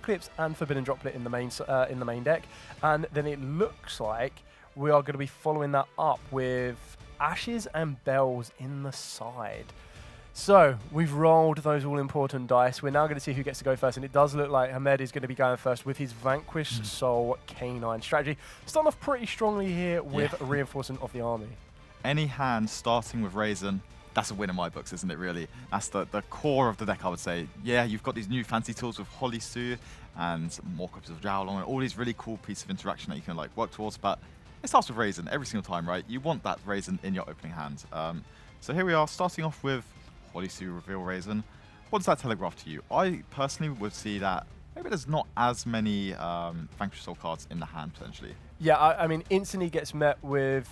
Eclipse and Forbidden Droplet in the main deck, and then it looks like we are going to be following that up with Ashes and Bells in the side. So we've rolled those all-important dice. We're now going to see who gets to go first, and it does look like Hamed is going to be going first with his Vanquish Soul Canine strategy. Starting off pretty strongly here with a reinforcement of the army. Any hand starting with Raisin, that's a win in my books, isn't it, really? That's the core of the deck, I would say. Yeah, you've got these new fancy tools with Holly Sue and more copies of Jowlong and all these really cool pieces of interaction that you can like work towards, but it starts with Raisin every single time, right? You want that Raisin in your opening hand. So here we are, starting off with Holly Sue Reveal Raisin. What does that telegraph to you? I personally would see that maybe there's not as many Vanquish Soul cards in the hand, potentially. Yeah, I mean, instantly gets met with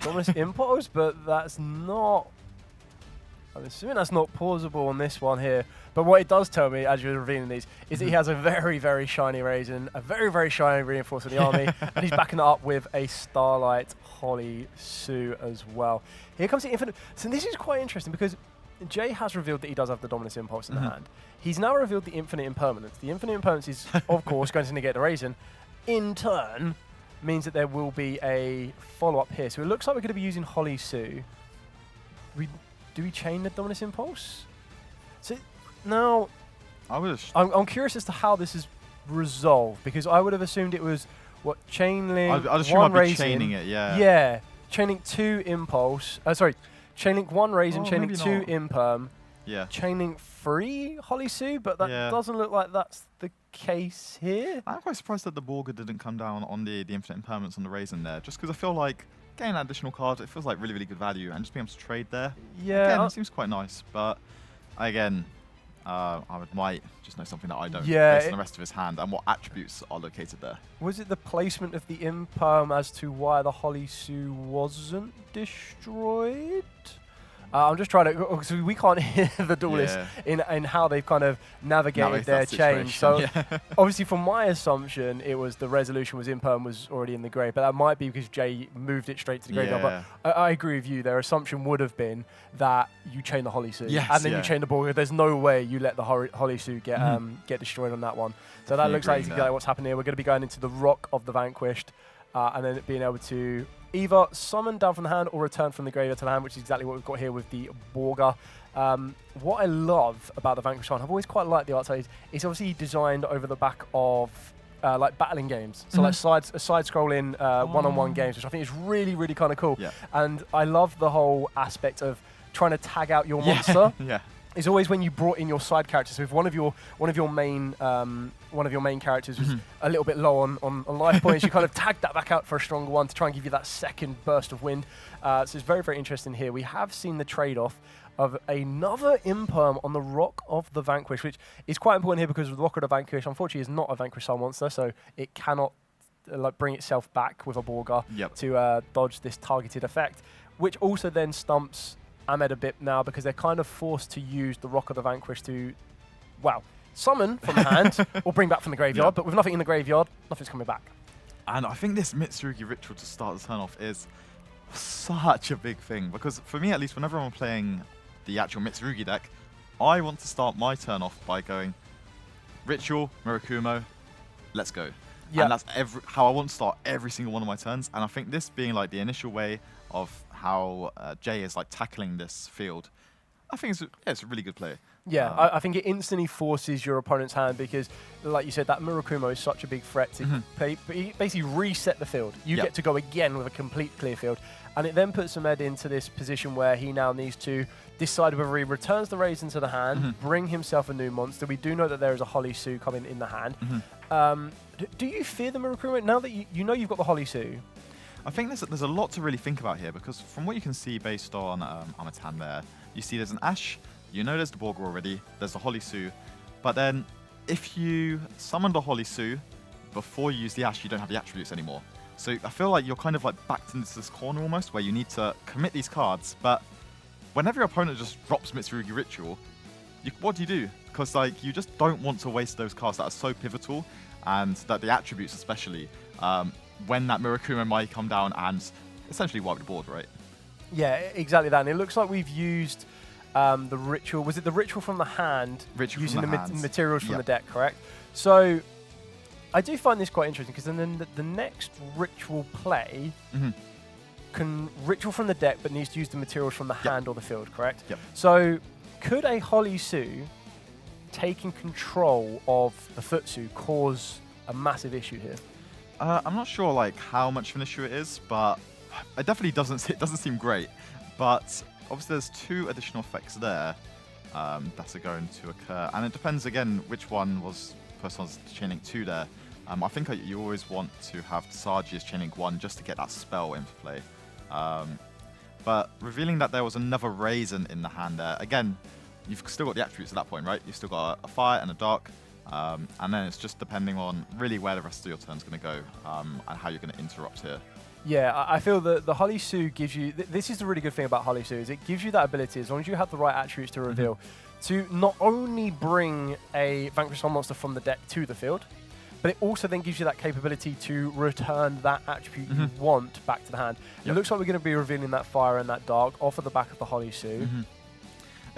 Dominus Impulse, but that's not... I'm assuming that's not plausible on this one here. But what it does tell me, as you're revealing these, is that he has a very, very shiny Raisin, a very, very shiny Reinforcer of the army, and he's backing it up with a Starlight Holly Sue as well. Here comes the Infinite... So this is quite interesting because Jay has revealed that he does have the Dominus Impulse in the hand. He's now revealed the Infinite Impermanence. The Infinite Impermanence is, of course, going to negate the Raisin. In turn, means that there will be a follow-up here. So it looks like we're going to be using Holly Sue. Do we chain the Dominus Impulse? So now, I'm curious as to how this is resolved, because I would have assumed it was, what, chain link, I'd assume I'd be chaining it, yeah. Yeah, chain link 2 Impulse, sorry, chain link 1 Raisin, chain link 2 Imperm, yeah. chain link 3 Holly Sue, but that doesn't look like that's the case here. I'm quite surprised that the Borga didn't come down on the Infinite Impermanence on the Raisin there, just because I feel like getting that additional card, it feels like really, really good value, and just being able to trade there, again, it seems quite nice. But again, I might just know something that I don't based on the rest of his hand and what attributes are located there. Was it the placement of the Imperm as to why the Holly Sue wasn't destroyed? I'm just trying to, because we can't hear the duelists in how they've kind of navigated their change. So obviously, from my assumption, it was the resolution was Imperm was already in the grave, but that might be because Jay moved it straight to the graveyard. But I agree with you. Their assumption would have been that you chain the Holly Sue, and then you chain the Borga. There's no way you let the Holly Sue get destroyed on that one. So that looks like exactly what's happening here. We're going to be going into the Rock of the Vanquished, and then being able to either summon down from the hand or return from the graveyard to the hand, which is exactly what we've got here with the Borga. What I love about the Vanquish one, I've always quite liked the art style, it's obviously designed over the back of like battling games. So like side-scrolling one-on-one games, which I think is really, really kind of cool. And I love the whole aspect of trying to tag out your monster. It's always when you brought in your side characters. So if one of your main characters was a little bit low on life points, you kind of tagged that back out for a stronger one to try and give you that second burst of wind. So it's very, very interesting here. We have seen the trade-off of another Imperm on the Rock of the Vanquish, which is quite important here because the Rock of the Vanquish, unfortunately, is not a Vanquish style monster, so it cannot like bring itself back with a Borga to dodge this targeted effect, which also then stumps Ahmed a bit now because they're kind of forced to use the Rock of the Vanquish to, well, summon from the hand or bring back from the graveyard, but with nothing in the graveyard, nothing's coming back. And I think this Mitsurugi ritual to start the turn off is such a big thing because for me at least, whenever I'm playing the actual Mitsurugi deck, I want to start my turn off by going Ritual, Murakumo, let's go. And that's how I want to start every single one of my turns. And I think this being like the initial way of how Jay is like tackling this field, I think it's a really good play. Yeah, I think it instantly forces your opponent's hand because, like you said, that Murakumo is such a big threat to basically reset the field. You get to go again with a complete clear field. And it then puts Ahmed into this position where he now needs to decide whether he returns the Raisin to the hand, bring himself a new monster. We do know that there is a Holly Sue coming in the hand. Do you fear the Murakumo now that you know you've got the Holly Sue? I think there's a lot to really think about here because from what you can see based on Ahmed's hand there, you see there's an Ash, you know there's the Borga already, there's the Holly Sue, but then if you summon the Holly Sue before you use the Ash, you don't have the attributes anymore. So I feel like you're kind of like backed into this corner almost where you need to commit these cards, but whenever your opponent just drops Mitsurugi Ritual, what do? Because like you just don't want to waste those cards that are so pivotal and that the attributes especially, when that Murakumo might come down and essentially wipe the board, right? Yeah, exactly that. And it looks like we've used the ritual. Was it the ritual from the hand using the materials from the deck, correct? So I do find this quite interesting because then the next ritual play can ritual from the deck but needs to use the materials from the hand or the field, correct? Yep. So could a Holly Sue taking control of the Futsu cause a massive issue here? I'm not sure like how much of an issue it is, but it definitely doesn't seem great. But obviously there's 2 additional effects there that are going to occur, and it depends again which one was first one's Chain Link 2 there. I think you always want to have Sagi as Chain Link 1 just to get that spell into play. But revealing that there was another Raisin in the hand there, again, you've still got the attributes at that point, right? You've still got a Fire and a Dark, and then it's just depending on really where the rest of your turn's going to go and how you're going to interrupt here. Yeah, I feel that the Holly Sue gives you... this is the really good thing about Holly Sue, is it gives you that ability, as long as you have the right attributes to reveal, to not only bring a Vanquish Soul monster from the deck to the field, but it also then gives you that capability to return that attribute you want back to the hand. It looks like we're going to be revealing that Fire and that Dark off of the back of the Holly Sue.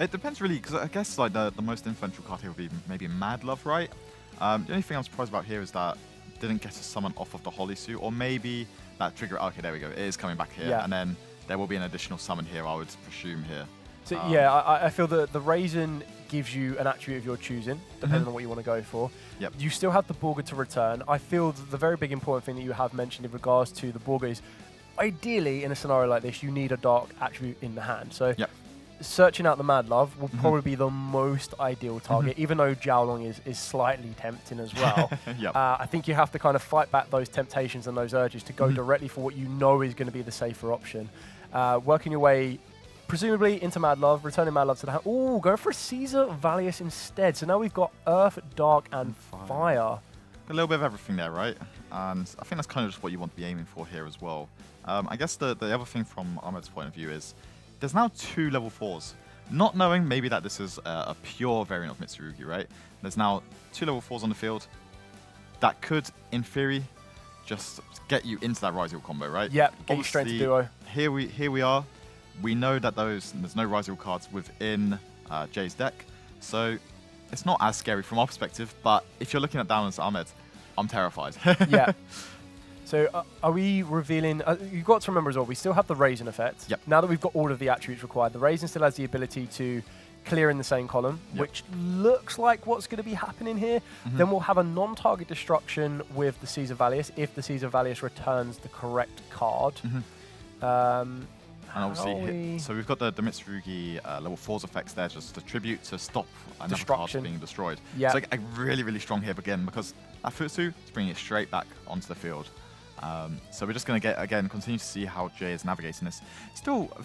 It depends really, because I guess like the most influential card here would be maybe Mad Love, right? The only thing I'm surprised about here is that it didn't get a summon off of the Holly Sue, or maybe that trigger. Okay, there we go. It is coming back here, and then there will be an additional summon here, I would presume here. So yeah, I feel that the Raisin gives you an attribute of your choosing, depending on what you want to go for. Yep. You still have the Borga to return. I feel that the very big important thing that you have mentioned in regards to the Borga is, ideally, in a scenario like this, you need a Dark attribute in the hand. So searching out the Mad Love will probably be the most ideal target, even though Jiaolong is slightly tempting as well. I think you have to kind of fight back those temptations and those urges to go directly for what you know is going to be the safer option. Working your way presumably into Mad Love, returning Mad Love to the hand. Ooh, go for a Caesar Valius instead. So now we've got Earth, Dark, and Fire. A little bit of everything there, right? And I think that's kind of just what you want to be aiming for here as well. I guess the other thing from Ahmed's point of view is there's now 2 level 4s. Not knowing maybe that this is a pure variant of Mitsurugi, right? There's now 2 level 4s on the field that could, in theory, just get you into that Rise Heal combo, right? Yeah, get you straight to duo. Here we are. We know that there's no Rise Heal cards within Jay's deck, so it's not as scary from our perspective. But if you're looking at down as Ahmed, I'm terrified. Yeah. So are we revealing... you've got to remember as well, we still have the Raisin effect. Yep. Now that we've got all of the attributes required, the Raisin still has the ability to clear in the same column, which looks like what's going to be happening here. Then we'll have a non-target destruction with the Caesar Valius if the Caesar Valius returns the correct card. And obviously, so we've got the Mitsurugi level 4's effects there, just a tribute to stop another card being destroyed. Yeah. It's like a really, really strong hit again, because that Futsu is bringing it straight back onto the field. So we're just going to continue to see how Jay is navigating this. Still, a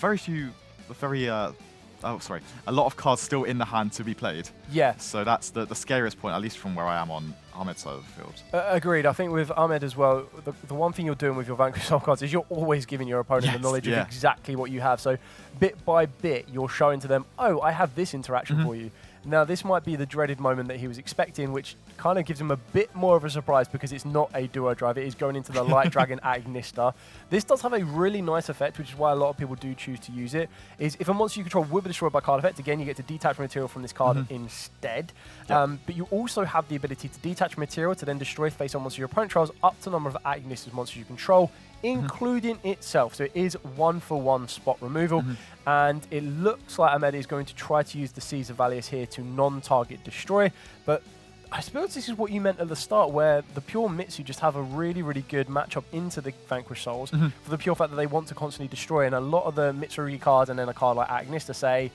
lot of cards still in the hand to be played. Yeah. So that's the scariest point, at least from where I am on Ahmed's side of the field. Agreed. I think with Ahmed as well, the one thing you're doing with your Vanquish Soul cards is you're always giving your opponent the knowledge of exactly what you have. So bit by bit, you're showing to them, oh, I have this interaction for you. Now, this might be the dreaded moment that he was expecting, which kind of gives him a bit more of a surprise because it's not a duo drive. It is going into the Light Dragon Agnista. This does have a really nice effect, which is why a lot of people do choose to use it, is if a monster you control will be destroyed by card effect, again, you get to detach material from this card instead. But you also have the ability to detach material to then destroy face-on monsters your opponent controls up to the number of Agnistas monsters you control, including itself. So it is 1-for-1 spot removal. And it looks like Ahmed is going to try to use the Caesar Valius here to non-target destroy. But I suppose this is what you meant at the start, where the pure Mitsu just have a really, really good matchup into the Vanquish Souls for the pure fact that they want to constantly destroy. And a lot of the Mitsurugi cards and then a card like Agnista say,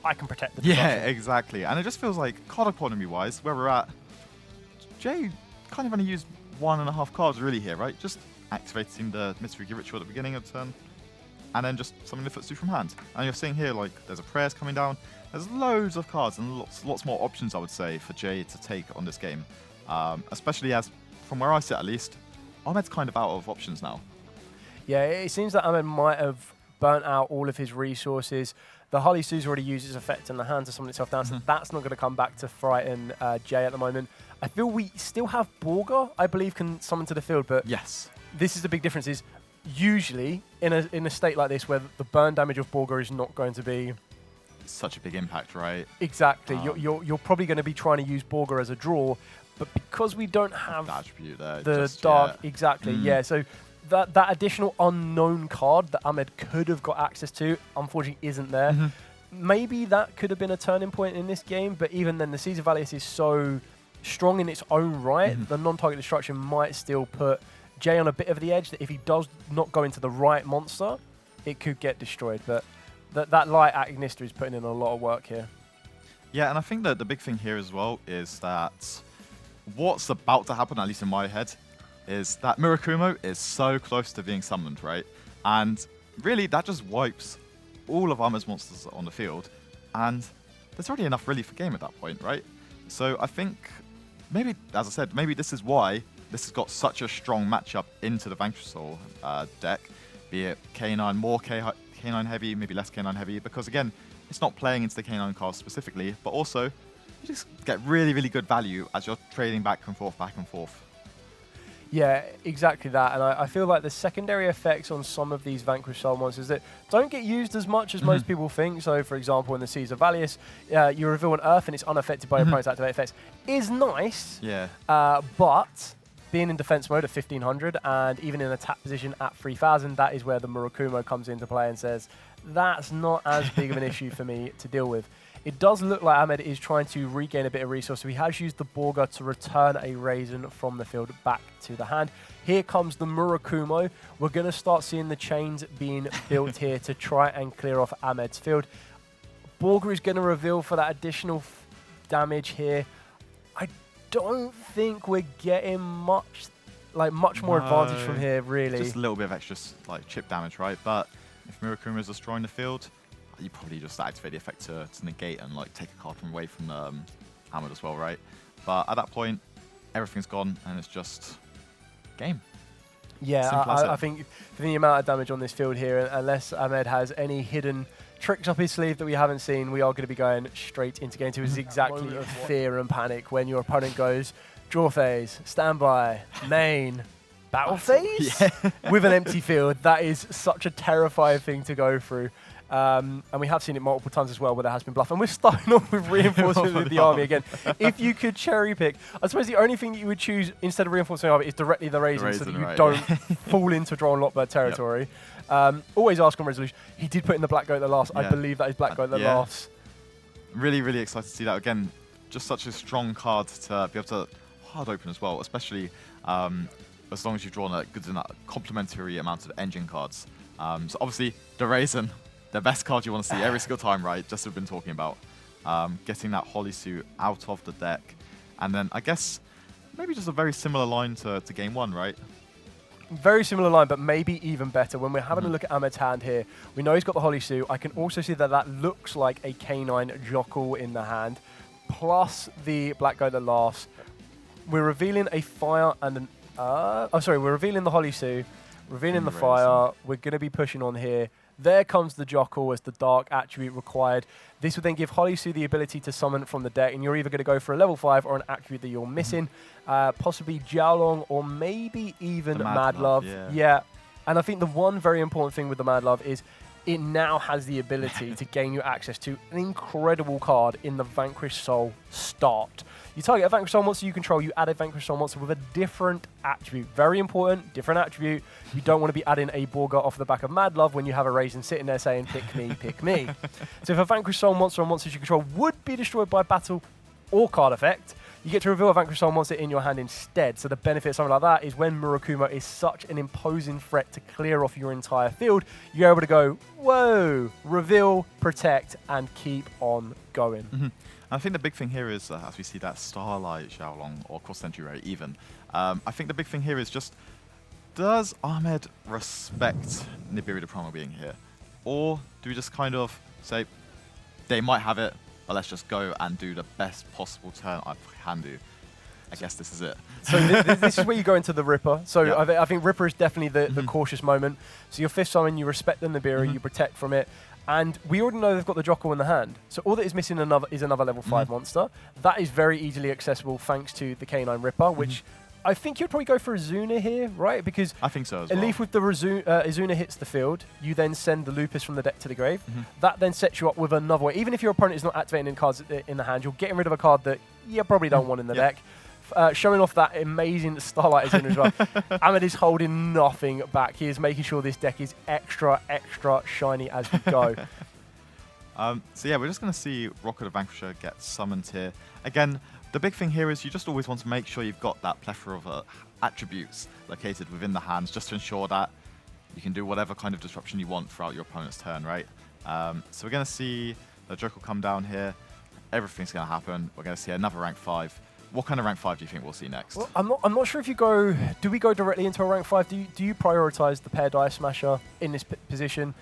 I can protect the destruction. Yeah, exactly. And it just feels like, card economy-wise, where we're at, Jay kind of only used 1.5 cards really here, right? Just activating the Mitsurugi ritual at the beginning of the turn, and then just summoning the Futsu from hand. And you're seeing here, like, there's a prayers coming down. There's loads of cards and lots more options, I would say, for Jay to take on this game. Especially as, from where I sit at least, Ahmed's kind of out of options now. Yeah, it seems that Ahmed might have burnt out all of his resources. The Holly Sue's already used its effect in the hand to summon itself down, so that's not going to come back to frighten Jay at the moment. I feel we still have Borga, I believe, can summon to the field, but yes, this is the big difference, is usually in a state like this where the burn damage of Borga is not going to be such a big impact, right? Exactly. You're probably going to be trying to use Borger as a draw, but because we don't have the attribute there, the dark, exactly, yeah. So that additional unknown card that Ahmed could have got access to, unfortunately, isn't there. Maybe that could have been a turning point in this game, but even then, the Caesar Valius is so strong in its own right. The non-target destruction might still put Jay on a bit of the edge, that if he does not go into the right monster, it could get destroyed. But that light Agnister is putting in a lot of work here. Yeah, and I think that the big thing here as well is that what's about to happen, at least in my head, is that Murakumo is so close to being summoned, right? And really, that just wipes all of Ahmed's monsters on the field, and there's already enough really for game at that point, right? So I think maybe, as I said, maybe this is why this has got such a strong matchup into the Vanquish Soul deck, be it K9, more K9 heavy, maybe less K9 heavy, because again, it's not playing into the K9 cards specifically, but also you just get really, really good value as you're trading back and forth, back and forth. Yeah, exactly that. And I feel like the secondary effects on some of these Vanquish Soul monsters that don't get used as much as most people think. So, for example, in the Caesar Valius, you reveal an Earth and it's unaffected by your opponent's activate effects. Is nice, but being in defense mode at 1500 and even in attack position at 3000, that is where the Murakumo comes into play and says, that's not as big of an issue for me to deal with. It does look like Ahmed is trying to regain a bit of resource, so he has used the Borger to return a Raisin from the field back to the hand. Here comes the Murakumo. We're going to start seeing the chains being built here to try and clear off Ahmed's field. Borger is going to reveal for that additional damage here. I don't think we're getting much more advantage from here, really. Just a little bit of extra chip damage, right? But if Murakumo is destroying the field, you probably just activate the effect to negate and take a card from away from Ahmed as well, right? But at that point, everything's gone and it's just game. Yeah, I think for the amount of damage on this field here, unless Ahmed has any hidden tricks up his sleeve that we haven't seen, we are going to be going straight into game 2. It's exactly of fear and panic when your opponent goes draw phase, standby, main, battle phase with an empty field. That is such a terrifying thing to go through. And we have seen it multiple times as well where there has been bluff. And we're starting off with reinforcements with the army again. If you could cherry pick, I suppose the only thing that you would choose instead of reinforcing the army is directly the Raisin so that you don't fall into draw and lockbird territory. Always ask on resolution. He did put in the Black Goat that last. I believe that is Black Goat that last. Really, really excited to see that. Again, just such a strong card to be able to hard open as well, especially as long as you've drawn a good enough complementary amount of engine cards. So obviously, the Raisin, the best card you want to see every single time, right? Just as we've been talking about. Getting that Holly Suit out of the deck. And then I guess maybe just a very similar line to game 1, right? Very similar line, but maybe even better. When we're having a look at Ahmed's hand here, we know he's got the Holly Suit. I can also see that that looks like a K9 Jockle in the hand, plus the Black Goat that laughs. We're revealing a fire and an... we're revealing the Holly Suit, revealing the fire. We're going to be pushing on here. There comes the Jockle as the dark attribute required. This would then give Holly Sue the ability to summon from the deck, and you're either going to go for a level 5 or an attribute that you're missing, possibly Jiaolong or maybe even Mad Love. Yeah, and I think the one very important thing with the Mad Love is it now has the ability to gain you access to an incredible card in the Vanquish Soul start. You target a Vanquish Soul monster you control, you add a Vanquish Soul monster with a different attribute. Very important, different attribute. You don't want to be adding a Borger off the back of Mad Love when you have a Raisin sitting there saying, pick me, pick me. So if a Vanquish Soul monster or monsters you control would be destroyed by battle or card effect, you get to reveal a Vanquish Soul monster in your hand instead. So the benefit of something like that is when Murakumo is such an imposing threat to clear off your entire field, you're able to go, whoa, reveal, protect, and keep on going. I think the big thing here is, as we see that Starlight Xiaolong or Cross Century Ray even, I think the big thing here is just, does Ahmed respect Nibiru the Primal Being here? Or do we just kind of say, they might have it, but let's just go and do the best possible turn I can do? I guess this is it. So this is where you go into the Ripper. So I think Ripper is definitely the cautious moment. So your 5th summon, you respect the Nibiru, you protect from it. And we already know they've got the Jockle in the hand. So all that is missing is another level 5 monster. That is very easily accessible thanks to the K9 Ripper, which I think you'd probably go for Izuna here, right? Because I think so as a well. leaf with the Izuna hits the field, you then send the Lupus from the deck to the grave. That then sets you up with another way. Even if your opponent is not activating any cards in the hand, you're getting rid of a card that you probably don't want in the deck. Showing off that amazing Starlight Izuna as well. Ahmed is holding nothing back. He is making sure this deck is extra, extra shiny as we go. So yeah, we're just going to see Rocket the Vanquisher get summoned here. Again, the big thing here is you just always want to make sure you've got that plethora of attributes located within the hands just to ensure that you can do whatever kind of disruption you want throughout your opponent's turn, right? So we're going to see the Joker come down here. Everything's going to happen. We're going to see another rank 5. What kind of rank 5 do you think we'll see next? Well, I'm not sure if you go... Do we go directly into a rank 5? Do you prioritize the Pair Dice Smasher in this position?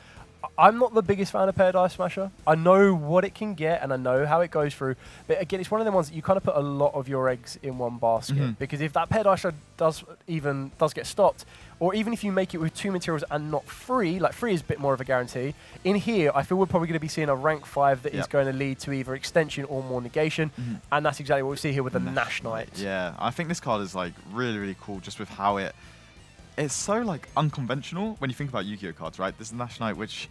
I'm not the biggest fan of Pair Dice Smasher. I know what it can get and I know how it goes through. But again, it's one of the ones that you kind of put a lot of your eggs in one basket. Because if that Pair Dice does get stopped, or even if you make it with 2 materials and not 3, like 3 is a bit more of a guarantee. In here, I feel we're probably going to be seeing a rank 5 that is going to lead to either extension or more negation. And that's exactly what we see here with the Nash Knight. Yeah, I think this card is like really, really cool just with how it's so like unconventional when you think about Yu-Gi-Oh cards, right? This is Nash Knight, which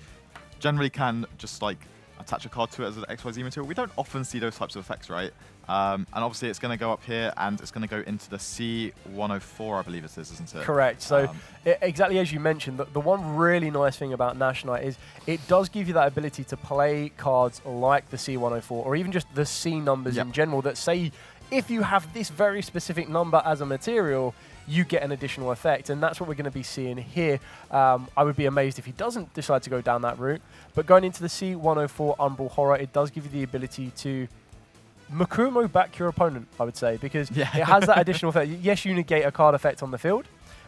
generally can just like attach a card to it as an XYZ material. We don't often see those types of effects, right? And obviously it's going to go up here and it's going to go into the C104, I believe it is, isn't it? Correct. So exactly as you mentioned, the one really nice thing about Nash Knight is it does give you that ability to play cards like the C104 or even just the C numbers in general that say if you have this very specific number as a material, you get an additional effect, and that's what we're going to be seeing here. I would be amazed if he doesn't decide to go down that route, but going into the C104 Umbral Horror, it does give you the ability to Makumo back your opponent, I would say, because it has that additional effect. Yes, you negate a card effect on the field,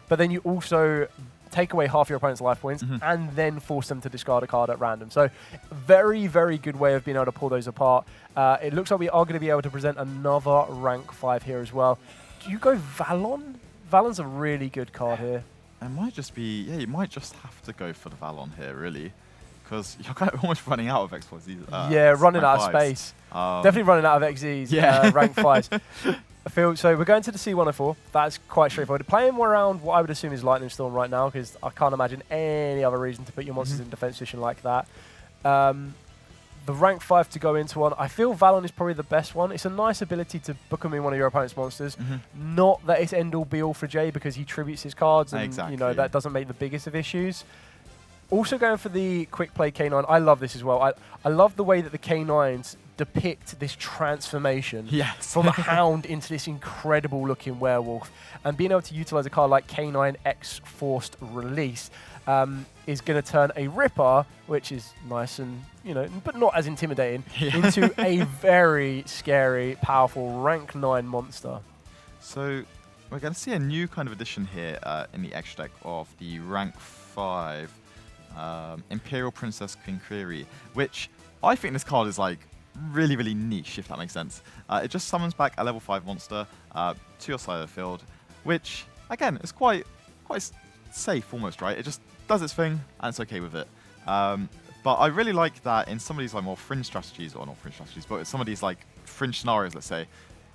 but then you also take away half your opponent's life points and then force them to discard a card at random. So very, very good way of being able to pull those apart. It looks like we are going to be able to present another rank 5 here as well. Do you go Valon? Valon's a really good card here. It might just be, you might just have to go for the Valon here, really. Because you're kind of almost running out of XYZs. Running out of space. Definitely running out of XZs, rank 5s. So we're going to the C104. That's quite straightforward. Playing around what I would assume is Lightning Storm right now, because I can't imagine any other reason to put your monsters in defense position like that. The rank 5 to go into one. I feel Valon is probably the best one. It's a nice ability to book him in one of your opponent's monsters. Not that it's end-all be-all for Jay because he tributes his cards and you know that doesn't make the biggest of issues. Also going for the quick play K9. I love this as well. I love the way that the K9s depict this transformation from a hound into this incredible looking werewolf. And being able to utilize a card like K9X Forced Release is going to turn a Ripper, which is nice and, but not as intimidating, into a very scary, powerful rank 9 monster. So we're going to see a new kind of addition here in the extra deck of the rank 5 Imperial Princess Kinkiri, which I think this card is like really, really niche, if that makes sense. It just summons back a level 5 monster to your side of the field, which, again, is quite safe almost, right? It just does its thing, and it's okay with it. But I really like that in some of these like more fringe strategies, or not fringe strategies, but some of these like fringe scenarios, let's say,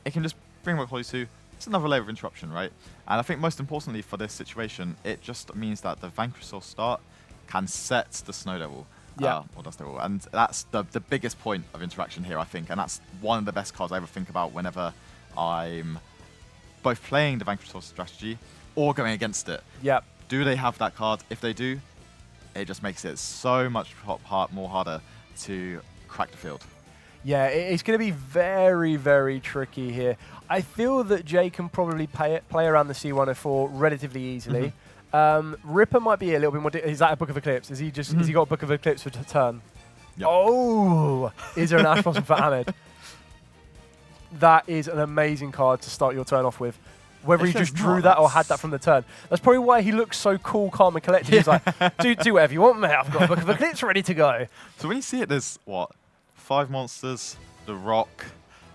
it can just bring back Holisu. It's another layer of interruption, right? And I think most importantly for this situation, it just means that the Vanquish or start can set the Snow Devil. Or Dust Devil. And that's the biggest point of interaction here, I think. And that's one of the best cards I ever think about whenever I'm both playing the Vanquish strategy or going against it. Do they have that card? If they do, it just makes it so much more harder to crack the field. Yeah, it's going to be very, very tricky here. I feel that Jay can probably play around the C104 relatively easily. Ripper might be a little bit more. Is that a Book of Eclipse? Has he got a Book of Eclipse for turn? Oh, is there an Ash Blossom for Ahmed? That is an amazing card to start your turn off with. Whether he just drew that or had that from the turn. That's probably why he looks so cool, calm, and collected. He's like, do whatever you want, mate. I've got a Book of Eclipse ready to go. So when you see it, there's, 5 monsters, the Rock,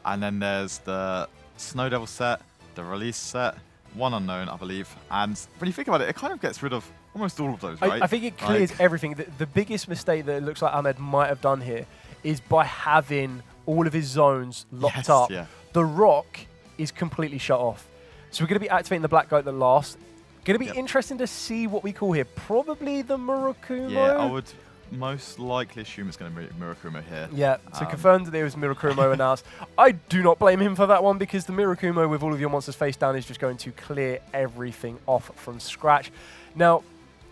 and then there's the Snow Devil set, the Release set, one unknown, I believe. And when you think about it, it kind of gets rid of almost all of those, right? I think it clears everything. The biggest mistake that it looks like Ahmed might have done here is by having all of his zones locked up. The Rock is completely shut off. So we're going to be activating the Black Goat that laughs. Going to be interesting to see what we call here. Probably the Murakumo. Yeah, I would most likely assume it's going to be Murakumo here. Yeah, so confirmed that there was Murakumo announced. I do not blame him for that one, because the Murakumo with all of your monsters face down is just going to clear everything off from scratch. Now,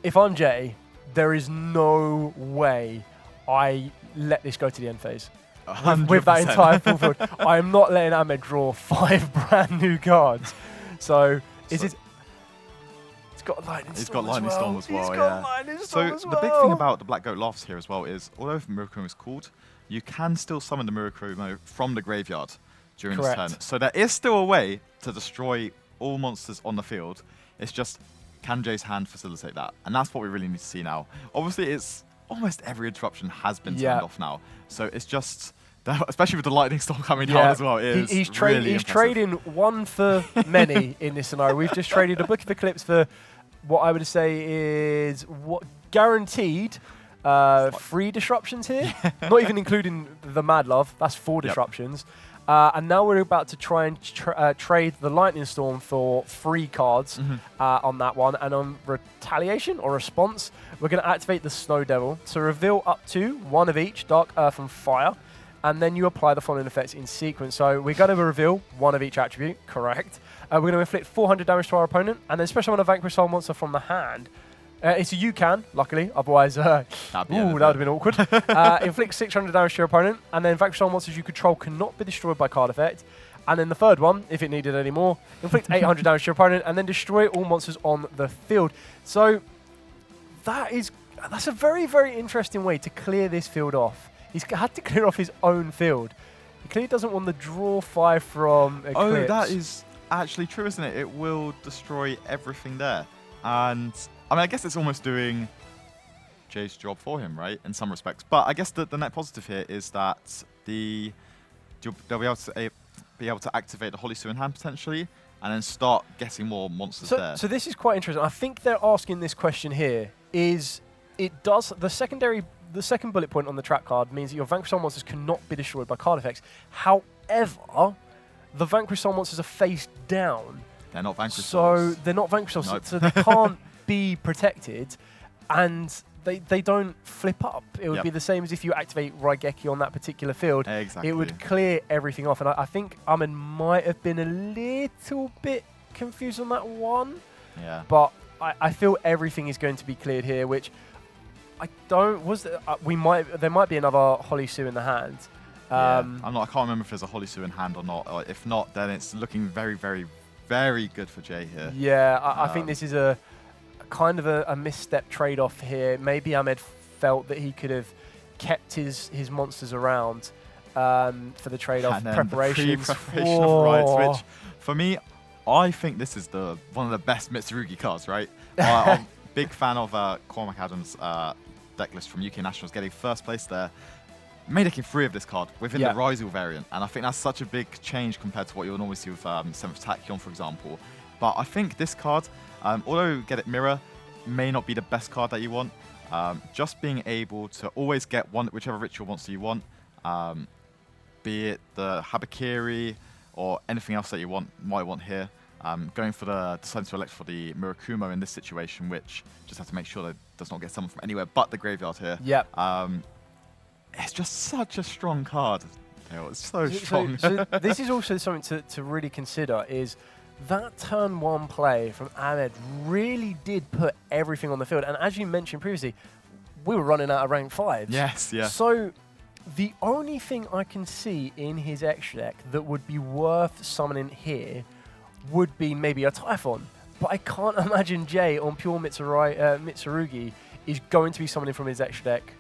if I'm Jay, there is no way I let this go to the end phase. With that entire full field. I am not letting Ahmed draw 5 brand new cards. So is it... It's got Lightning Storm as well. So the big thing about the Black Goat Laughs here as well is, although Murakumo is called, you can still summon the Murakumo from the graveyard during this turn. So there is still a way to destroy all monsters on the field. It's just, can Jay's hand facilitate that? And that's what we really need to see now. Obviously, it's almost every interruption has been turned off now. So it's just... especially with the Lightning Storm coming down as well. He's trading one for many in this scenario. We've just traded a Book of Eclipse for what I would say is guaranteed 3 disruptions here. Not even including the Mad Love. That's 4 disruptions. And now we're about to try and trade the Lightning Storm for 3 cards on that one. And on Retaliation or Response, we're going to activate the Snow Devil to reveal up to 1 of each, Dark, Earth and Fire. And then you apply the following effects in sequence. So we're going to reveal 1 of each attribute, correct. We're going to inflict 400 damage to our opponent, and then special on a Vanquish Soul monster from the hand. It's a you-can, luckily, otherwise, that would have been awkward. Inflict 600 damage to your opponent, and then Vanquish Soul monsters you control cannot be destroyed by card effect. And then the third one, if it needed any more, inflict 800 damage to your opponent, and then destroy all monsters on the field. So that's a very, very interesting way to clear this field off. He's had to clear off his own field. He clearly doesn't want the draw 5 from Eclipse. Oh, that is actually true, isn't it? It will destroy everything there. And, I mean, I guess it's almost doing Jay's job for him, right, in some respects. But I guess the net positive here is that they'll be able to activate the Holy Sue in hand, potentially, and then start getting more monsters there. So this is quite interesting. I think they're asking this question here is, the second bullet point on the trap card means that your Vanquish Soul monsters cannot be destroyed by card effects. However, the Vanquish Soul monsters are face down. They're not Vanquish Souls. So they're not Vanquish Souls, Nope. so they can't be protected, and they don't flip up. It would be the same as if you activate Raigeki on that particular field. Exactly. It would clear everything off, and I think Ahmed might have been a little bit confused on that one. Yeah. But I feel everything is going to be cleared here, which... there might be another Holy Sue in the hand. I can't remember if there's a Holy Sue in hand or not. Or if not, then it's looking very, very, very good for Jay here. Yeah, I think this is a kind of a misstep trade-off here. Maybe Ahmed felt that he could have kept his monsters around for the trade-off preparations. The pre-preparation of Riots, which for me, I think this is one of the best Mitsurugi cards, right? I'm a big fan of Cormac Adams' deck list from UK Nationals, getting first place there. Made making 3 of this card within the Ryzel variant, and I think that's such a big change compared to what you'll normally see with 7th Tachyon, for example. But I think this card, although Get It Mirror may not be the best card that you want, just being able to always get whichever ritual monster you want, be it the Habakiri or anything else that you might want here, going for deciding to elect for the Murakumo in this situation, which just have to make sure that it does not get summoned from anywhere but the graveyard here. It's just such a strong card. It's so strong. So this is also something to really consider, is that turn 1 play from Ahmed really did put everything on the field. And as you mentioned previously, we were running out of rank 5s. Yes, yeah. So the only thing I can see in his extra deck that would be worth summoning here would be maybe a Typhon. But I can't imagine Jay on pure Mitsurugi is going to be summoning from his extra deck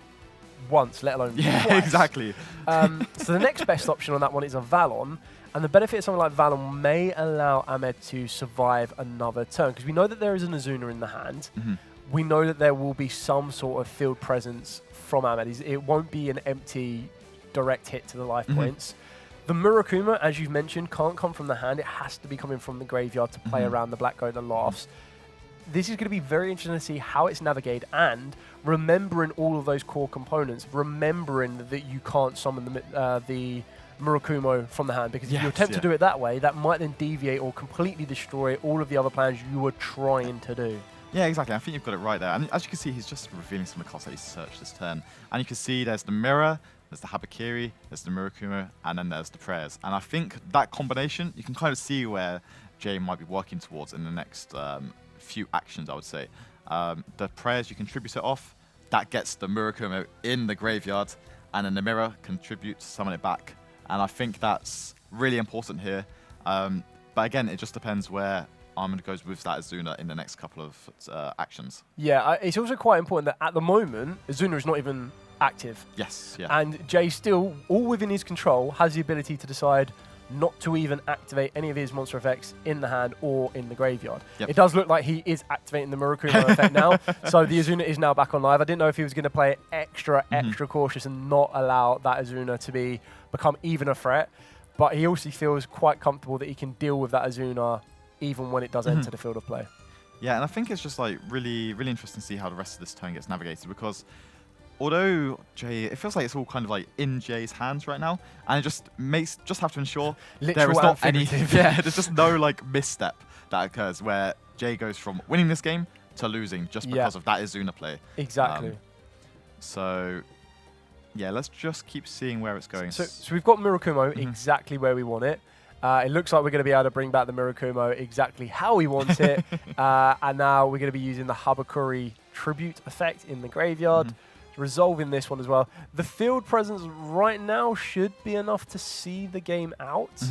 once, let alone twice. Exactly. So the next best option on that one is a Valon, and the benefit of something like Valon may allow Ahmed to survive another turn, because we know that there is an Azuna in the hand. We know that there will be some sort of field presence from Ahmed. It won't be an empty direct hit to the life points. The Murakumo, as you've mentioned, can't come from the hand. It has to be coming from the graveyard to play around the Black Goat that laughs. This is going to be very interesting to see how it's navigated, and remembering all of those core components, remembering that you can't summon the Murakumo from the hand, because if you attempt to do it that way, that might then deviate or completely destroy all of the other plans you were trying to do. Yeah, exactly. I think you've got it right there. And as you can see, he's just revealing some of the cards that he's searched this turn. And you can see there's the Mirror, there's the Habakiri, there's the Murakumo, and then there's the Prayers. And I think that combination, you can kind of see where Jay might be working towards in the next few actions, I would say. The Prayers, you can tribute it off. That gets the Murakumo in the graveyard. And then the Mirror contributes to summon it back. And I think that's really important here. But again, it just depends where Armand goes with that Azuna in the next couple of actions. Yeah, it's also quite important that at the moment, Azuna is not even active. Yes, yeah. And Jay still, all within his control, has the ability to decide not to even activate any of his monster effects in the hand or in the graveyard. Yep. It does look like he is activating the Murakumo effect now, so the Azuna is now back on live. I didn't know if he was going to play extra cautious and not allow that Azuna to become even a threat, but he also feels quite comfortable that he can deal with that Azuna even when it does enter the field of play. Yeah, and I think it's just like really interesting to see how the rest of this turn gets navigated, because although Jay, it feels like it's all kind of like in Jay's hands right now, and it just have to ensure there is not any, there's just no like misstep that occurs where Jay goes from winning this game to losing just because of that Azuna play. Exactly. So yeah, let's just keep seeing where it's going. So we've got Murakumo exactly where we want it. It looks like we're going to be able to bring back the Murakumo exactly how we want it. And now we're going to be using the Habakiri tribute effect in the graveyard, resolving this one as well. The field presence right now should be enough to see the game out.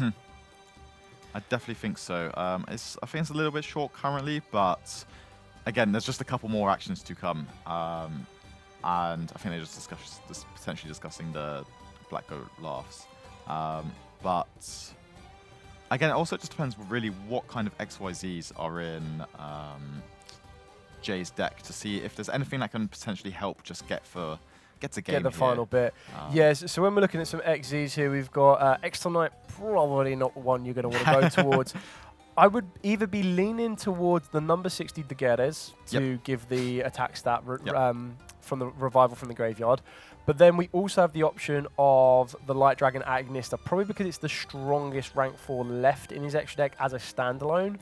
I definitely think so. I think it's a little bit short currently, but again, there's just a couple more actions to come. And I think they're just potentially discussing the Black Goat Laughs. But again, it also just depends really what kind of XYZs are in Jay's deck to see if there's anything that can potentially help just get the final bit. Yes, so when we're looking at some XZs here, we've got External Knight, probably not one you're going to want to go towards. I would either be leaning towards the number 60 Daguerres to give the attack stat from the revival from the graveyard. But then we also have the option of the Light Dragon Agnista, probably because it's the strongest rank 4 left in his extra deck as a standalone.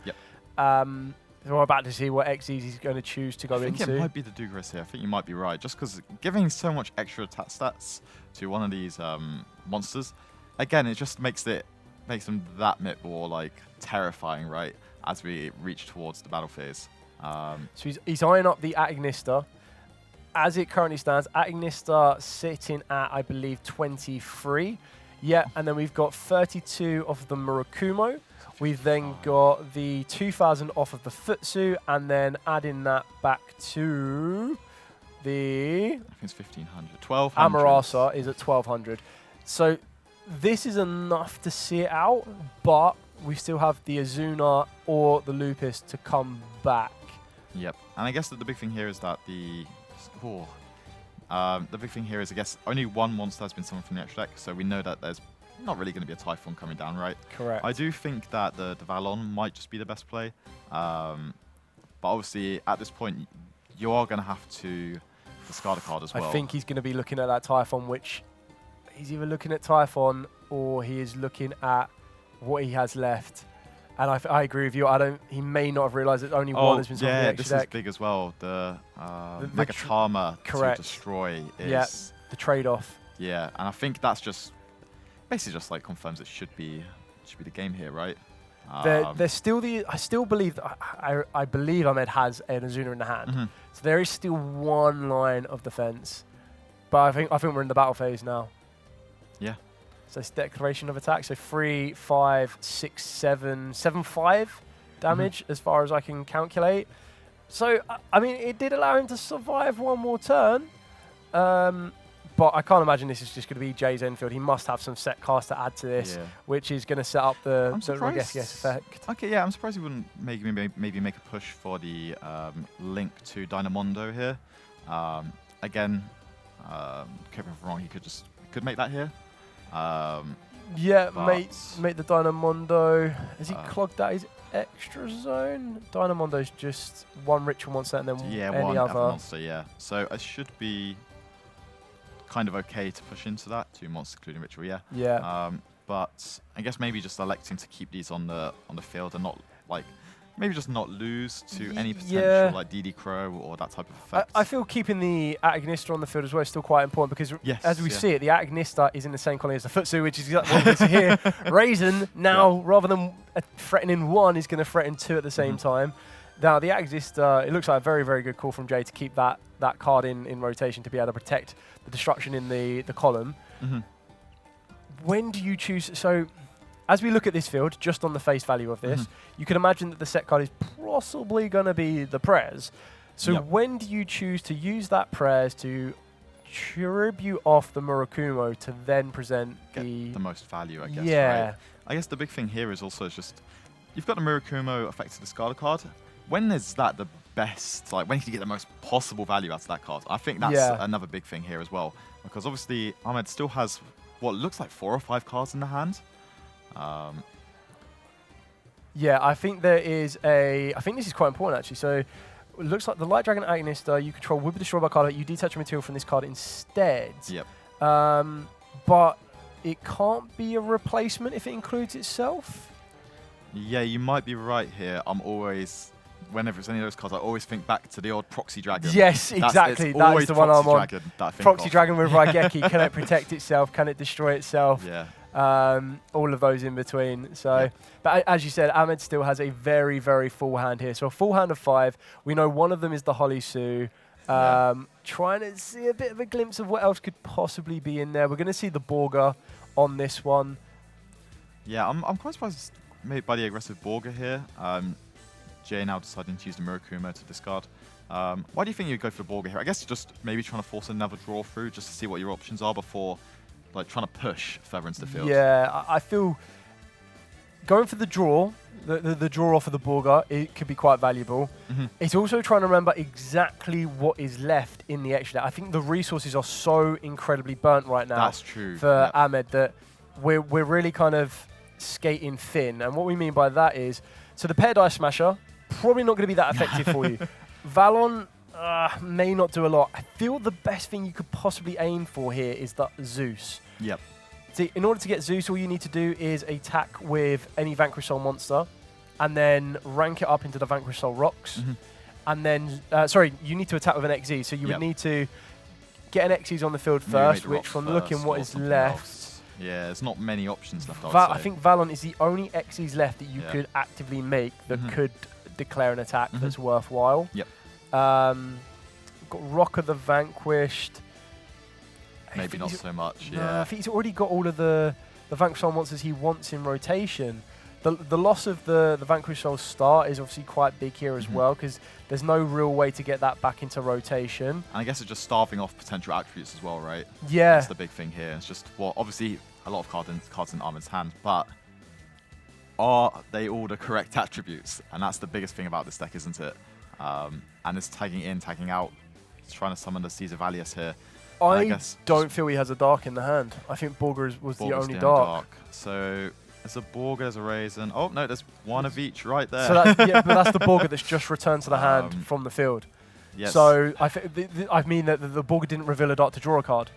So we're about to see what XZs he's going to choose to go into. I think it might be the Dugras here. I think you might be right. Just because giving so much extra attack stats to one of these monsters, again, it just makes them that bit more like terrifying, right? As we reach towards the battle phase. So he's eyeing up the Agnista. As it currently stands, Agnista sitting at, I believe, 23. Yeah, and then we've got 32 of the Murakumo. We've then got the 2,000 off of the Futsu, and then adding that back to the... I think it's 1,500. 1,200. Amarasa is at 1,200. So this is enough to see it out, but we still have the Azuna or the Lupus to come back. Yep, and I guess that the big thing here is that the big thing here is, I guess, only one monster has been summoned from the extra deck, so we know that there's not really going to be a Typhon coming down, right? Correct. I do think that the Valon might just be the best play, but obviously at this point you are going to have to discard a card as well. I think he's going to be looking at that Typhon, which he's either looking at Typhon or he is looking at what he has left. And I agree with you. He may not have realised that only one has been summoned from the extra deck. This is big as well. The Megatama to destroy is the trade-off. Yeah, and I think that's just basically just like confirms it should be the game here, right? There's still I still believe that I believe Ahmed has an Azuna in the hand, so there is still one line of defense, but I think we're in the battle phase now. Yeah. So it's declaration of attack. So 3, 5, 6, 7, 7, 5 damage as far as I can calculate. So I mean, it did allow him to survive one more turn. But I can't imagine this is just going to be Jay's Enfield. He must have some set cast to add to this, which is going to set up the Regesies effect. Okay, yeah, I'm surprised he wouldn't maybe make a push for the link to Dynamondo here. Again, correct me if I'm wrong, he could make that here. Yeah, make the Dynamondo. Has he clogged out his extra zone? Dynamondo's just one ritual monster and then any other monster, yeah. So it should be kind of okay to push into that. 2 monsters including ritual, yeah. Yeah. but I guess maybe just electing to keep these on the field and not like maybe just not lose to any potential like DD Crow or that type of effect. I feel keeping the Agnista on the field as well is still quite important because as we see it, the Agnista is in the same colony as the Futsu, which is exactly what we see here. Raisin now, rather than threatening one, is going to threaten two at the same time. Now, the Agnista, it looks like a very, very good call from Jay to keep that card in rotation to be able to protect the destruction in the column. When do you choose? So, as we look at this field, just on the face value of this, you can imagine that the set card is possibly going to be the Prez. So when do you choose to use that Prez to tribute off the Murakumo to then present the most value, I guess, right? I guess the big thing here is also just, you've got the Murakumo effective discard card. When is that the best, like when can you get the most possible value out of that card? I think that's another big thing here as well, because obviously Ahmed still has what looks like 4 or 5 cards in the hand. Yeah, I think there is I think this is quite important actually. So it looks like the Light Dragon Agnista, you control would be destroyed by card, you detach a material from this card instead. But it can't be a replacement if it includes itself. Yeah, you might be right here. I'm always, whenever it's any of those cards, I always think back to the old Proxy Dragon. Yes, exactly. That is the one I'm on. Proxy Dragon with Raigeki. Can it protect itself? Can it destroy itself? Yeah. All of those in between. So, but as you said, Ahmed still has a very, very full hand here. So a full hand of 5. We know one of them is the Holly Sue. Trying to see a bit of a glimpse of what else could possibly be in there. We're going to see the Borga on this one. Yeah, I'm quite surprised made by the aggressive Borga here. Jay now deciding to use the Murakumo to discard. Why do you think you'd go for the Borga here? I guess just maybe trying to force another draw through just to see what your options are before like trying to push further into the field. Yeah, I feel going for the draw, the draw off of the Borga, it could be quite valuable. It's also trying to remember exactly what is left in the extra deck. I think the resources are so incredibly burnt right now. That's true. For Ahmed, that we're really kind of skating thin. And what we mean by that is, so the Pair Dice Smasher, probably not going to be that effective for you. Valon may not do a lot. I feel the best thing you could possibly aim for here is the Zeus. See, in order to get Zeus, all you need to do is attack with any Vanquish Soul monster, and then rank it up into the Vanquish Soul rocks. And then, sorry, you need to attack with an XZ. So you would need to get an XZ on the field first, which from looking what is left... Yeah, there's not many options left, I think Valon is the only XZs left that you could actively make that could declare an attack that's worthwhile. Got Rocker the Vanquished. Maybe not so much, I think he's already got all of the Vanquish Soul monsters he wants in rotation. The loss of the Vanquish Soul start is obviously quite big here as well, because there's no real way to get that back into rotation. And I guess it's just starving off potential attributes as well, right? Yeah. That's the big thing here. It's just, well, obviously a lot of cards in Ahmed's hand, but are they all the correct attributes? And that's the biggest thing about this deck, isn't it? And it's tagging in, tagging out. It's trying to summon the Caesar Valius here. I don't feel he has a Dark in the hand. I think Borga was the only Dark. So there's a Borga, there's a Raisin. Oh, no, there's one of each right there. So but that's the Borga that's just returned to the hand from the field. Yes. So I mean that the Borga didn't reveal a Dark to draw a card.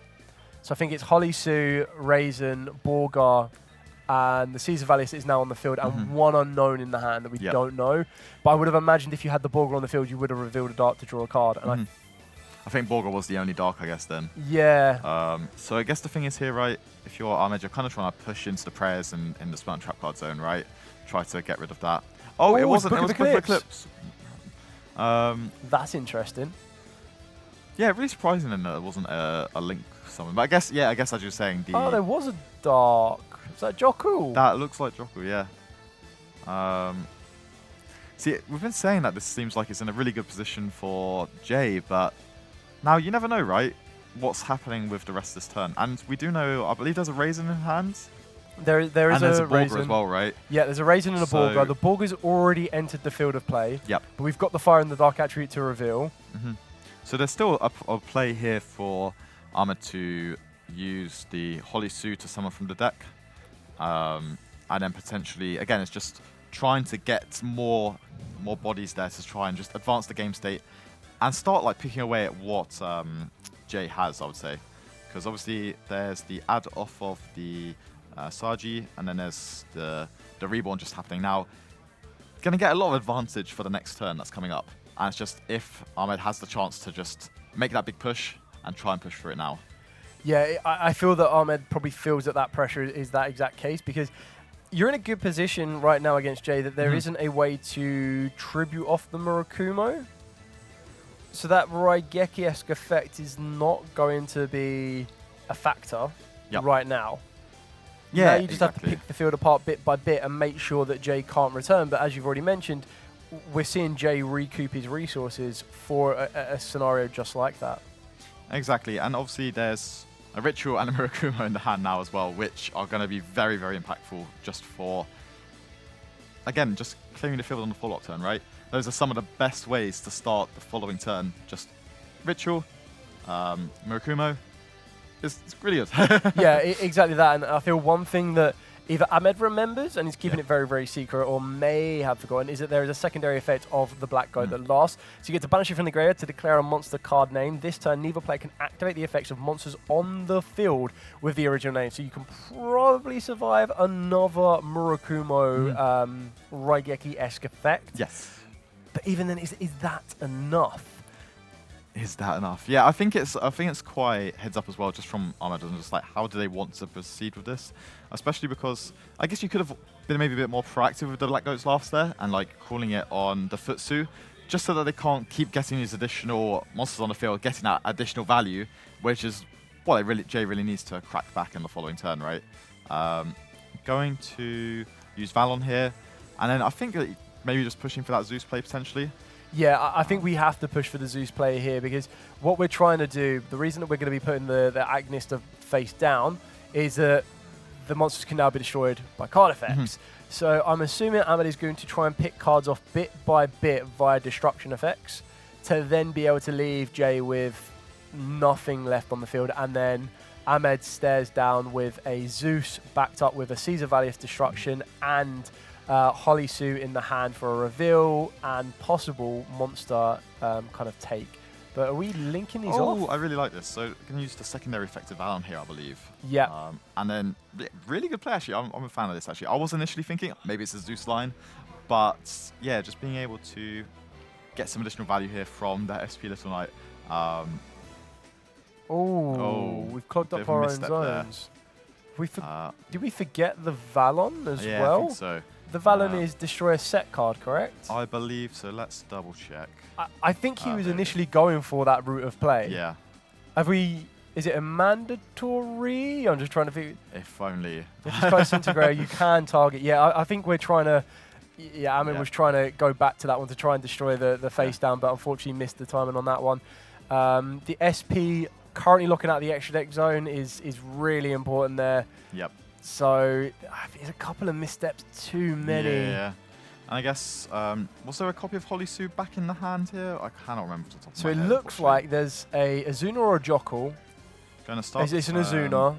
So I think it's Holly Sue, Raisin, Borga, and the Caesar Valius is now on the field, and one unknown in the hand that we don't know. But I would have imagined if you had the Borga on the field, you would have revealed a Dark to draw a card. And I think Borga was the only Dark, I guess, then. Yeah. So I guess the thing is here, right, if you're Ahmed, you're kind of trying to push into the prayers and in the spell and trap card zone, right? Try to get rid of that. Oh, it wasn't. It was Book of Eclipse. That's interesting. Yeah, really surprising that there wasn't a link summon. But I guess as you were saying, Oh, there was a Dark. Is that Joku? That looks like Joku, yeah. See, we've been saying that this seems like it's in a really good position for Jay, but now you never know, right? What's happening with the rest of this turn. And we do know, I believe there's a Raisin in hand. There is and there's a Borga Raisin as well, right? Yeah, there's a Raisin and a Borga. The Borga's already entered the field of play. Yep. But we've got the Fire and the Dark attribute to reveal. So there's still a play here for Ahmed to use the Holly Sue to summon from the deck. And then potentially, again, it's just trying to get more bodies there to try and just advance the game state and start like picking away at what Jay has, I would say. Because obviously there's the add off of the Saji, and then there's the reborn just happening now. Going to get a lot of advantage for the next turn that's coming up. And it's just if Ahmed has the chance to just make that big push and try and push for it now. Yeah, I feel that Ahmed probably feels that pressure is that exact case, because you're in a good position right now against Jay that there isn't a way to tribute off the Murakumo. So that Raigeki-esque effect is not going to be a factor right now. Yeah, now you just have to pick the field apart bit by bit and make sure that Jay can't return. But as you've already mentioned, we're seeing Jay recoup his resources for a scenario just like that. Exactly, and obviously there's a Ritual and a Murakumo in the hand now as well, which are going to be very, very impactful just for, again, just clearing the field on the follow-up turn, right? Those are some of the best ways to start the following turn. Just Ritual, Murakumo. It's really good. Yeah, exactly that. And I feel one thing that either Ahmed remembers and is keeping it very, very secret, or may have forgotten, is that there is a secondary effect of the Black Goat that lasts. So you get to banish it from the graveyard to declare a monster card name. This turn, neither player can activate the effects of monsters on the field with the original name. So you can probably survive another Murakumo Raigeki-esque effect. Yes. But even then, is that enough? Is that enough? Yeah, I think it's quite heads up as well, just from Ahmed, and just like how do they want to proceed with this, especially because I guess you could have been maybe a bit more proactive with the Black Goat's laughs there and like calling it on the Futsu, just so that they can't keep getting these additional monsters on the field, getting that additional value, which is what Jay really needs to crack back in the following turn, right? Going to use Valon here, and then I think that maybe just pushing for that Zeus play potentially. Yeah, I think we have to push for the Zeus play here, because what we're trying to do, the reason that we're going to be putting the Agnista face down is that the monsters can now be destroyed by card effects. So I'm assuming Ahmed is going to try and pick cards off bit by bit via destruction effects to then be able to leave Jay with nothing left on the field, and then Ahmed stares down with a Zeus backed up with a Caesar Valius destruction and Holly Sue in the hand for a reveal and possible monster kind of take. But are we linking these off? Oh, I really like this. So we're going to use the secondary effect of Valon here, I believe. Yeah. And then really good play, actually. I'm a fan of this, actually. I was initially thinking maybe it's a Zeus line. But yeah, just being able to get some additional value here from that SP Little Knight. We've clogged up our own zones. Did we forget the Valon as well? Yeah, I think so. The Valon is destroy a set card, correct? I believe so. Let's double check. I think he was initially going for that route of play. Yeah. Is it a mandatory? I'm just trying to figure. If only. If you disintegrate, you can target. Yeah, I think we're trying to. Yeah, Ahmed was trying to go back to that one to try and destroy the face down, but unfortunately missed the timing on that one. The SP currently looking at the extra deck zone is really important there. Yep. So there's a couple of missteps too many. Yeah. And I guess, was there a copy of Holly Sue back in the hand here? I cannot remember off the top of my head. So it looks like there's a Azuna or a Jockle. Going to start. It's an Azuna.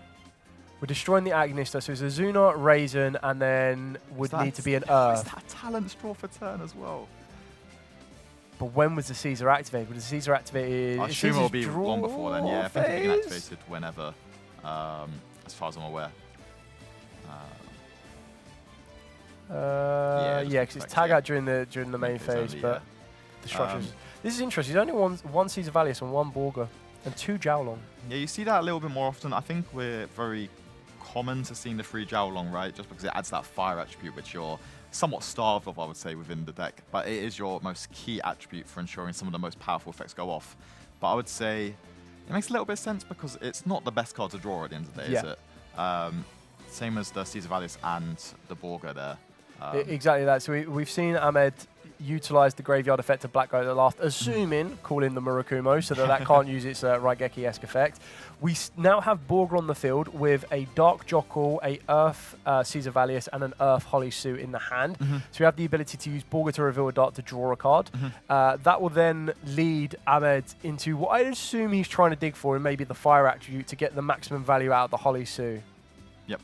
We're destroying the Agnista, so it's Azuna, Raisin, and then would need to be an Earth. Is that a talent draw for turn as well? But when was the Caesar activated? Was the Caesar activated? I assume it will be long before then, yeah. I think it can be activated whenever, as far as I'm aware. Yeah, because it's tag out during the main phase, but destructions. This is interesting. There's only one Caesar Valius and one Borga, and 2 Jowlong. Yeah, you see that a little bit more often. I think we're very common to seeing the 3 Jowlong, right? Just because it adds that fire attribute, which you're somewhat starved of, I would say, within the deck. But it is your most key attribute for ensuring some of the most powerful effects go off. But I would say it makes a little bit of sense because it's not the best card to draw at the end of the day, is it? Same as the Caesar Valius and the Borga there. Exactly that. So we've seen Ahmed utilize the graveyard effect of Black Goat at last, assuming calling the Murakumo so that can't use its Raigeki-esque effect. We now have Borga on the field with a Dark Jockle, a Earth Caesar Valius, and an Earth Holly Sue in the hand. So we have the ability to use Borga to reveal a dart to draw a card. That will then lead Ahmed into what I assume he's trying to dig for, and maybe the fire attribute to get the maximum value out of the Holly Sue. Yep.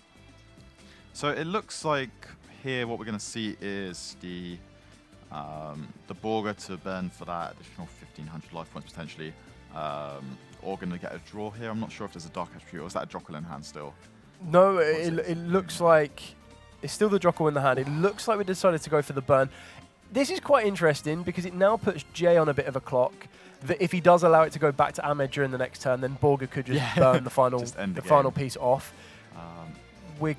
So it looks like here what we're going to see is the Borga to burn for that additional 1,500 life points potentially, or going to get a draw here. I'm not sure if there's a Dark Attribute, or is that a Jockle in hand still? No, it looks like it's still the Jocko in the hand. It looks like we decided to go for the burn. This is quite interesting because it now puts Jay on a bit of a clock. That if he does allow it to go back to Ahmed during the next turn, then Borga could just burn the final final piece off. We're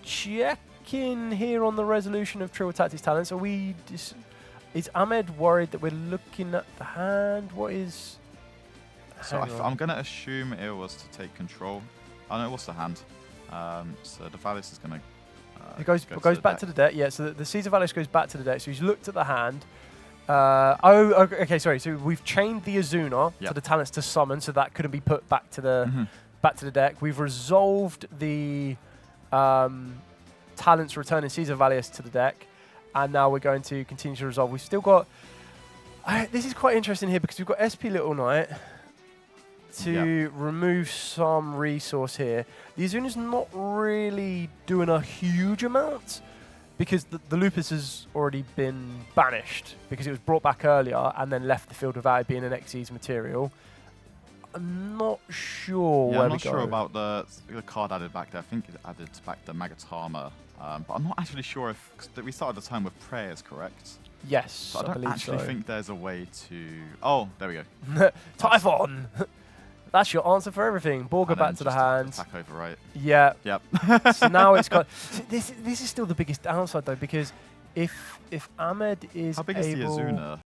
checking here on the resolution of Triple Tactics talents. Are we? Is Ahmed worried that we're looking at the hand? What is? So I'm going to assume it was to take control. Oh no, it was the hand. So the Valis is going to. It goes back to the deck. Yeah, so the Caesar Valis goes back to the deck. So he's looked at the hand. Okay, sorry. So we've chained the Azuna to the talents to summon, so that couldn't be put back to the deck. We've resolved the talents returning Caesar Valis to the deck, and now we're going to continue to resolve. We've still got. This is quite interesting here because we've got SP Little Knight to remove some resource here. The Azuna's not really doing a huge amount because the Lupus has already been banished because it was brought back earlier and then left the field without it being an Xyz material. I'm not sure where I'm we not go. sure about the card added back there. I think it added back the Magatama, but I'm not actually sure if we started the time with prayers, correct? Yes, so I don't actually think there's a way to. Oh, there we go. Typhon. That's your answer for everything. Borga back to the hand. Attack overwrite. Yeah. Yep. So now it's got. This is still the biggest downside though because if Ahmed is how big is the Azuna?